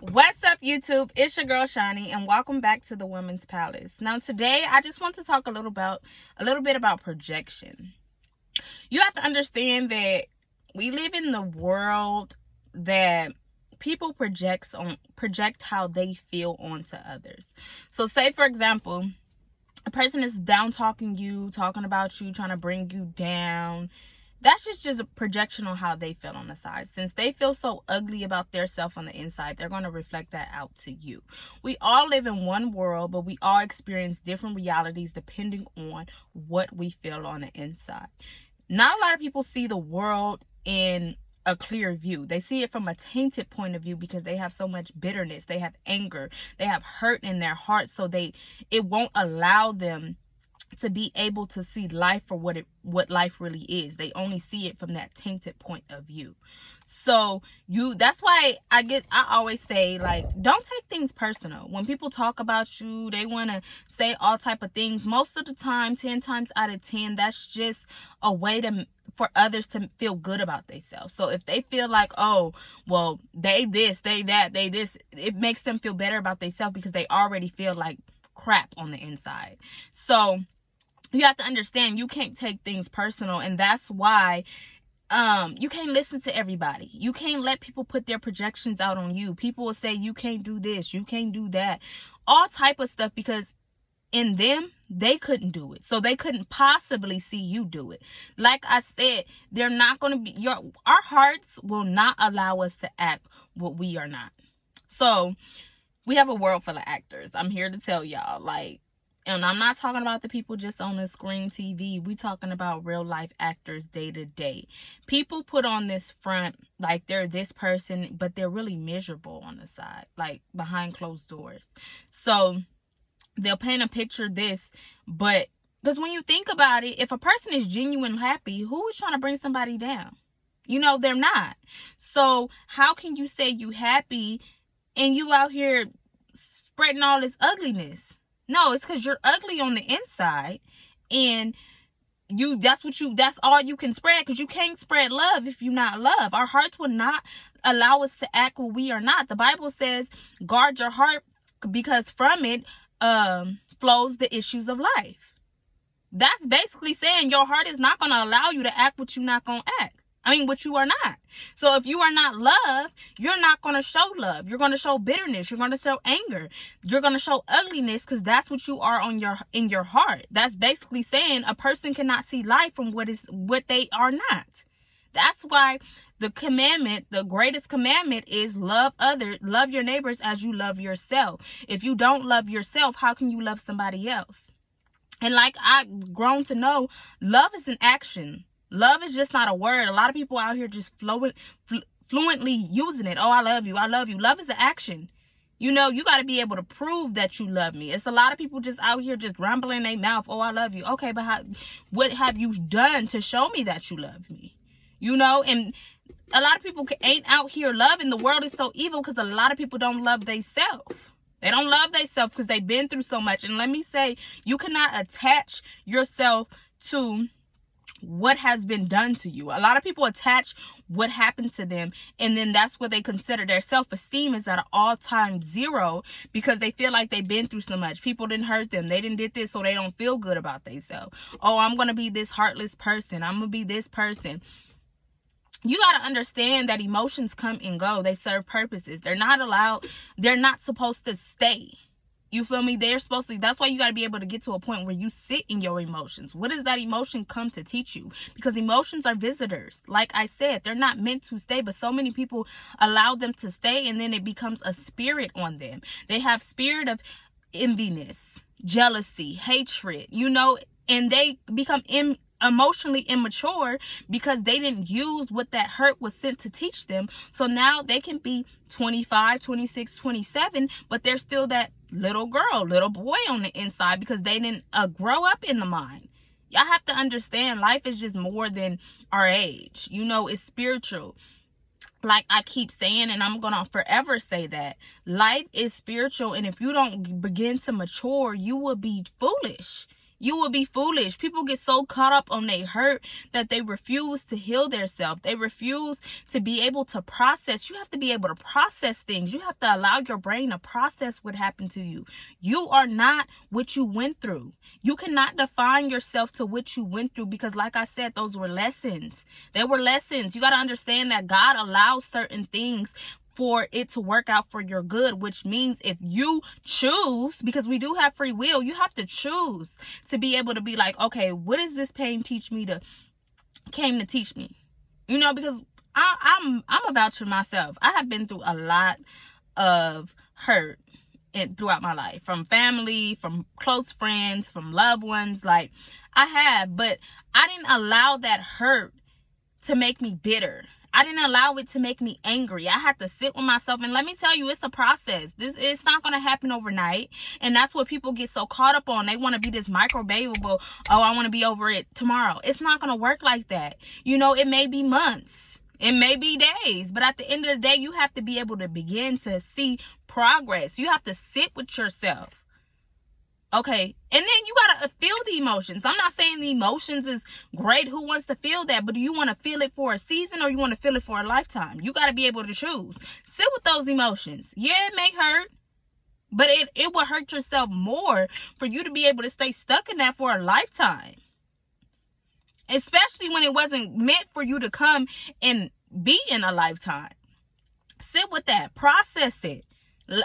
What's up, YouTube? It's your girl Shani, and welcome back to the Women's Palace. Now, today I just want to talk a little bit about projection. You have to understand that we live in the world that people project how they feel onto others. So, say for example, a person is down talking about you, trying to bring you down. That's just a projection on how they feel on the side. Since they feel so ugly about their self on the inside, they're going to reflect that out to you. We all live in one world, but we all experience different realities depending on what we feel on the inside. Not a lot of people see the world in a clear view. They see it from a tainted point of view because they have so much bitterness, they have anger, they have hurt in their heart, so it won't allow them to be able to see life for what life really is. They only see it from that tainted point of view. So that's why I always say, like, don't take things personal. When people talk about you, they want to say all type of things. Most of the time, 10 times out of 10, that's just a way for others to feel good about themselves. So if they feel like, oh, well, they this, they that, they this, it makes them feel better about themselves because they already feel like crap on the inside. So you have to understand, you can't take things personal, and that's why you can't listen to everybody. You can't let people put their projections out on you. People will say you can't do this, you can't do that, all type of stuff, because in them, they couldn't do it, so they couldn't possibly see you do it. Like I said, they're not going to be our hearts will not allow us to act what we are not. So we have a world full of actors. I'm here to tell y'all, like, and I'm not talking about the people just on the screen TV. We talking about real life actors day to day. People put on this front like they're this person, but they're really miserable on the side, like behind closed doors. So they'll paint a picture but because when you think about it, if a person is genuinely happy, who is trying to bring somebody down? They're not. So how can you say you happy and you out here spreading all this ugliness? No, it's because you're ugly on the inside, and that's all you can spread, because you can't spread love if you're not love. Our hearts will not allow us to act what we are not. The Bible says, guard your heart, because from it flows the issues of life. That's basically saying your heart is not going to allow you to act what you're not going to act. What you are not. So if you are not love, you're not going to show love. You're going to show bitterness. You're going to show anger. You're going to show ugliness, because that's what you are in your heart. That's basically saying a person cannot see life from what they are not. That's why the greatest commandment is love your neighbors as you love yourself. If you don't love yourself, how can you love somebody else? And like I've grown to know, love is an action. Love is just not a word. A lot of people out here just fluently using it. Oh, I love you. I love you. Love is an action. You got to be able to prove that you love me. It's a lot of people just out here just rumbling their mouth. Oh, I love you. Okay, but what have you done to show me that you love me? And a lot of people ain't out here loving. The world is so evil because a lot of people don't love themselves. They don't love themselves because they've been through so much. And let me say, you cannot attach yourself to what has been done to you. A lot of people attach what happened to them, and then that's what they consider. Their self-esteem is at an all-time zero because they feel like they've been through so much. People didn't hurt them, they didn't did this, so they don't feel good about themselves. Oh, I'm gonna be this heartless person, I'm gonna be this person. You got to understand that emotions come and go. They serve purposes. They're not supposed to stay. You feel me? They're supposed to. That's why you got to be able to get to a point where you sit in your emotions. What does that emotion come to teach you? Because emotions are visitors. Like I said, they're not meant to stay, but so many people allow them to stay, and then it becomes a spirit on them. They have spirit of enviness, jealousy, hatred, and they become emotionally immature because they didn't use what that hurt was sent to teach them. So now they can be 25, 26, 27, but they're still that little girl, little boy on the inside because they didn't grow up in the mind. Y'all have to understand, life is just more than our age. It's spiritual. Like I keep saying, and I'm gonna forever say that life is spiritual, and if you don't begin to mature, you will be foolish. You will be foolish. People get so caught up on their hurt that they refuse to heal themselves. They refuse to be able to process. You have to be able to process things. You have to allow your brain to process what happened to you. You are not what you went through. You cannot define yourself to what you went through because, like I said, those were lessons. They were lessons. You got to understand that God allows certain things for it to work out for your good, which means if you choose, because we do have free will, you have to choose to be able to be like, okay, what does this pain came to teach me? You know, because I'm a voucher myself. I have been through a lot of hurt throughout my life, from family, from close friends, from loved ones. Like, I have, but I didn't allow that hurt to make me bitter. I didn't allow it to make me angry. I had to sit with myself, and let me tell you, it's a process. It's not going to happen overnight, and that's what people get so caught up on. They want to be this microbabeable, oh, I want to be over it tomorrow. It's not going to work like that. You know, it may be months. It may be days, but at the end of the day, you have to be able to begin to see progress. You have to sit with yourself. Okay, and then you gotta feel the emotions. I'm not saying the emotions is great. Who wants to feel that? But do you want to feel it for a season or you want to feel it for a lifetime? You gotta be able to choose. Sit with those emotions. Yeah, it may hurt, but it will hurt yourself more for you to be able to stay stuck in that for a lifetime. Especially when it wasn't meant for you to come and be in a lifetime. Sit with that. Process it.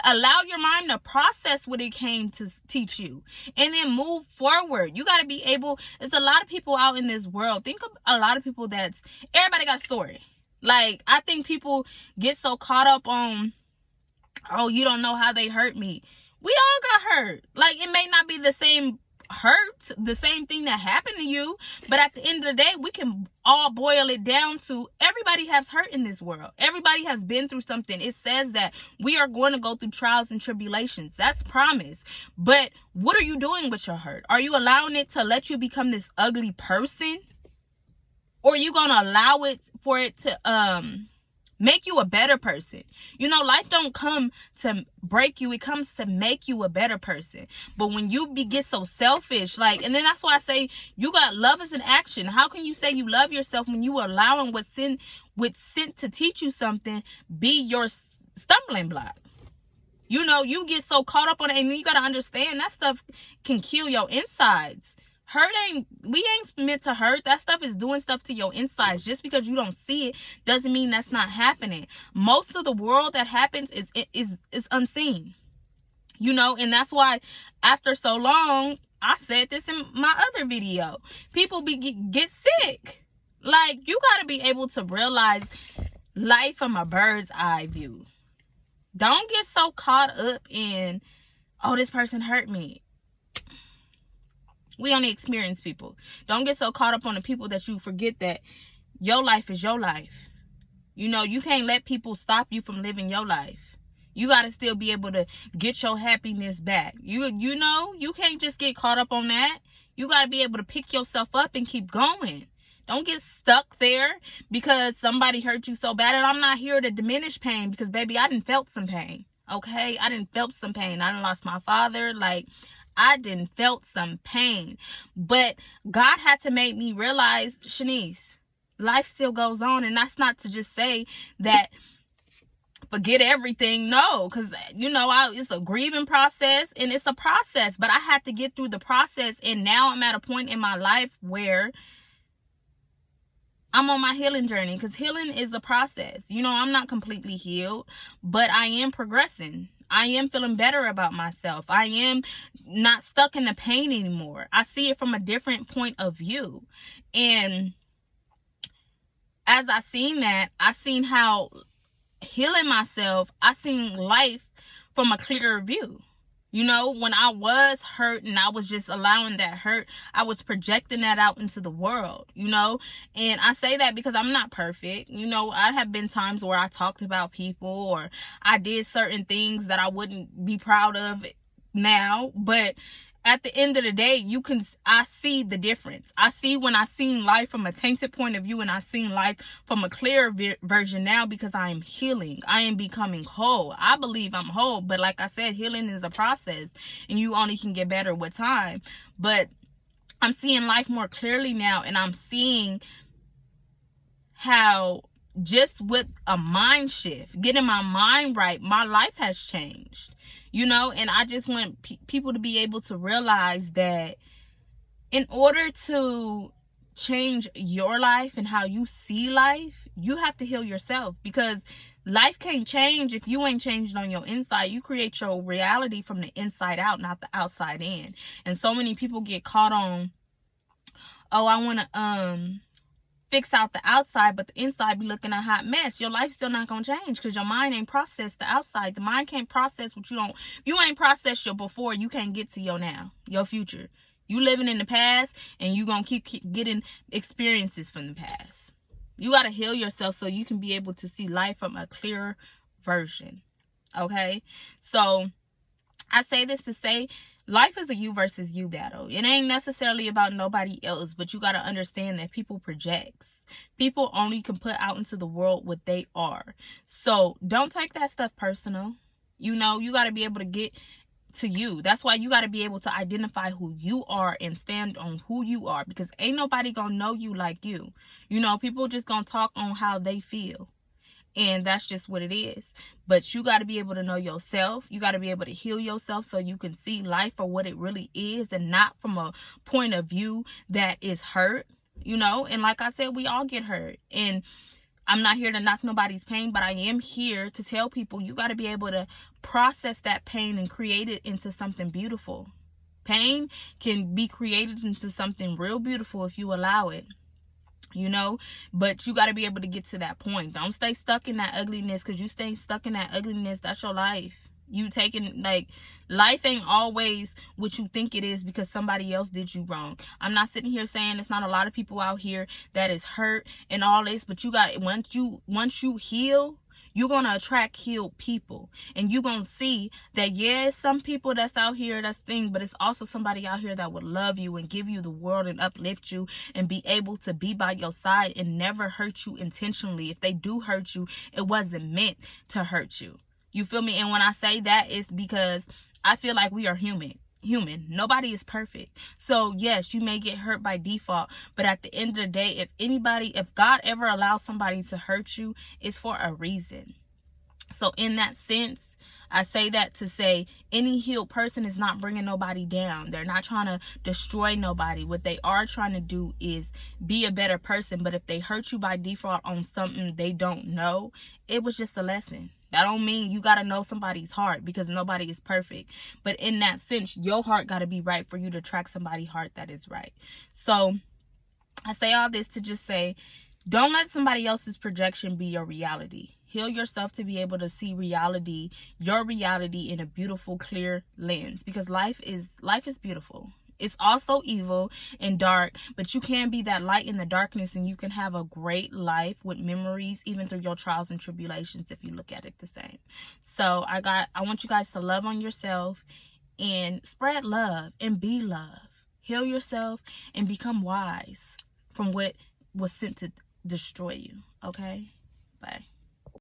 Allow your mind to process what it came to teach you, and then move forward. You got to be able, there's a lot of people out in this world. Think of a lot of people everybody got a story. Like, I think people get so caught up on, oh, you don't know how they hurt me. We all got hurt. Like, it may not be the same hurt, the same thing that happened to you, but at the end of the day, we can all boil it down to everybody has hurt in this world. Everybody has been through something. It says that we are going to go through trials and tribulations. That's promised. But what are you doing with your hurt? Are you allowing it to let you become this ugly person? Or are you going to allow it for it to make you a better person? You know, life don't come to break you. It comes to make you a better person. But when you get so selfish, like, and then that's why I say you got love is an action. How can you say you love yourself when you are allowing what's sent to teach you something be your stumbling block? You know, you get so caught up on it, and then you got to understand that stuff can kill your insides. We ain't meant to hurt. That stuff is doing stuff to your insides. Just because you don't see it doesn't mean that's not happening. Most of the world that happens is unseen. You know, and that's why after so long, I said this in my other video, people get sick. Like, you got to be able to realize life from a bird's eye view. Don't get so caught up in, oh, this person hurt me. We only experience people. Don't get so caught up on the people that you forget that your life is your life. You know, you can't let people stop you from living your life. You got to still be able to get your happiness back. You know, you can't just get caught up on that. You got to be able to pick yourself up and keep going. Don't get stuck there because somebody hurt you so bad. And I'm not here to diminish pain because, baby, I done felt some pain. Okay? I done felt some pain. I done lost my father. Like, I done felt some pain. But God had to make me realize, Shanice, life still goes on. And that's not to just say that forget everything. No, because, you know, it's a grieving process and it's a process. But I had to get through the process. And now I'm at a point in my life where I'm on my healing journey, because healing is a process. You know, I'm not completely healed, but I am progressing. I am feeling better about myself. I am not stuck in the pain anymore. I see it from a different point of view. And as I seen that, I seen how healing myself, I seen life from a clearer view. You know, when I was hurt and I was just allowing that hurt, I was projecting that out into the world, you know. And I say that because I'm not perfect. You know, I have been times where I talked about people or I did certain things that I wouldn't be proud of now. But at the end of the day, I see the difference. I see when I seen life from a tainted point of view and I seen life from a clearer version now, because I am healing. I am becoming whole. I believe I'm whole. But like I said, healing is a process and you only can get better with time. But I'm seeing life more clearly now, and I'm seeing how just with a mind shift, getting my mind right, my life has changed, you know. And I just want people to be able to realize that in order to change your life and how you see life, you have to heal yourself, because life can't change if you ain't changed on your inside. You create your reality from the inside out, not the outside in. And so many people get caught on, oh, I want to fix out the outside, but the inside be looking a hot mess. Your life's still not gonna change because your mind ain't processed the outside. The mind can't process what you don't. If you ain't processed your before, you can't get to your now, your future. You living in the past, and you gonna keep getting experiences from the past. You gotta heal yourself so you can be able to see life from a clearer version. Okay, so I say this to say, life is a you versus you battle. It ain't necessarily about nobody else, but you got to understand that people projects. People only can put out into the world what they are. So don't take that stuff personal. You know, you got to be able to get to you. That's why you got to be able to identify who you are and stand on who you are, because ain't nobody gonna know you like you. You know, people just gonna talk on how they feel. And that's just what it is. But you got to be able to know yourself. You got to be able to heal yourself so you can see life for what it really is, and not from a point of view that is hurt, you know. And like I said, we all get hurt. And I'm not here to knock nobody's pain, but I am here to tell people you got to be able to process that pain and create it into something beautiful. Pain can be created into something real beautiful if you allow it. You know, but you got to be able to get to that point. Don't stay stuck in that ugliness, because you stay stuck in that ugliness, that's your life. You taking, like, life ain't always what you think it is because somebody else did you wrong. I'm not sitting here saying it's not a lot of people out here that is hurt and all this, but you got, once you heal, you're going to attract healed people. And you're going to see that, yeah, some people that's out here, that's thing, but it's also somebody out here that would love you and give you the world and uplift you and be able to be by your side and never hurt you intentionally. If they do hurt you, it wasn't meant to hurt you. You feel me? And when I say that, it's because I feel like we are human. Nobody is perfect. So yes, you may get hurt by default, but at the end of the day, if God ever allows somebody to hurt you, it's for a reason. So in that sense, I say that to say any healed person is not bringing nobody down. They're not trying to destroy nobody. What they are trying to do is be a better person. But if they hurt you by default on something they don't know, it was just a lesson. That don't mean you got to know somebody's heart, because nobody is perfect. But in that sense, your heart got to be right for you to attract somebody's heart that is right. So I say all this to just say, don't let somebody else's projection be your reality. Heal yourself to be able to see reality, your reality, in a beautiful, clear lens, because life is beautiful. It's also evil and dark, but you can be that light in the darkness, and you can have a great life with memories, even through your trials and tribulations, if you look at it the same. So I want you guys to love on yourself and spread love and be love. Heal yourself and become wise from what was sent to destroy you. Okay? Bye.